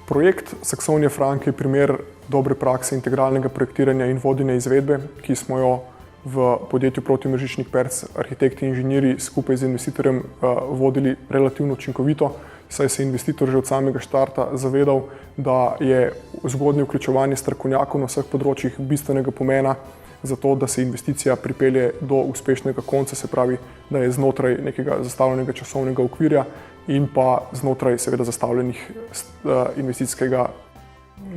Projekt Saxonia Frank je primer dobre prakse integralnega projektiranja in vodenja izvedbe, ki smo jo v podjetju Protimržičnik Perc arhitekti in inženirji skupaj z investitorjem vodili relativno učinkovito, saj se je investitor že od samega štarta zavedal, da je zgodnje vključevanje strokovnjakov na vseh področjih bistvenega pomena za to, da se investicija pripelje do uspešnega konca, se pravi, da je znotraj nekega zastavljenega časovnega okvirja in pa znotraj seveda zastavljenih investicijskega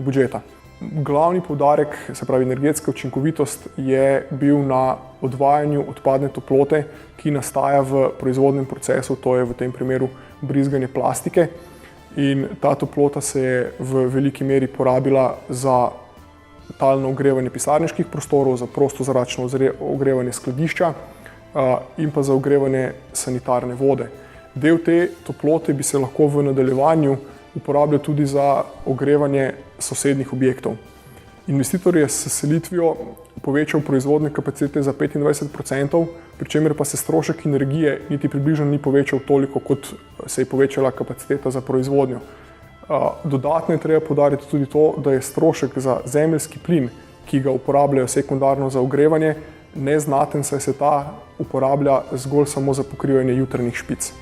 budžeta. Glavni poudarek, se pravi energetska učinkovitost, je bil na odvajanju odpadne toplote, ki nastaja v proizvodnem procesu, to je v tem primeru brizganje plastike, in ta toplota se je v veliki meri porabila za talno ogrevanje pisarniških prostorov, za prostozračno ogrevanje skladišča in pa za ogrevanje sanitarne vode. Del te toplote bi se lahko v nadaljevanju uporabljal tudi za ogrevanje sosednjih objektov. Investitor je s selitvijo povečal proizvodne kapacitete za 25%, pri čemer pa se strošek energije niti približno ni povečal toliko, kot se je povečala kapaciteta za proizvodnjo. Dodatno je treba poudariti tudi to, da je strošek za zemeljski plin, ki ga uporabljajo sekundarno za ogrevanje, neznaten, saj se ta uporablja zgolj samo za pokrivanje jutranjih špic.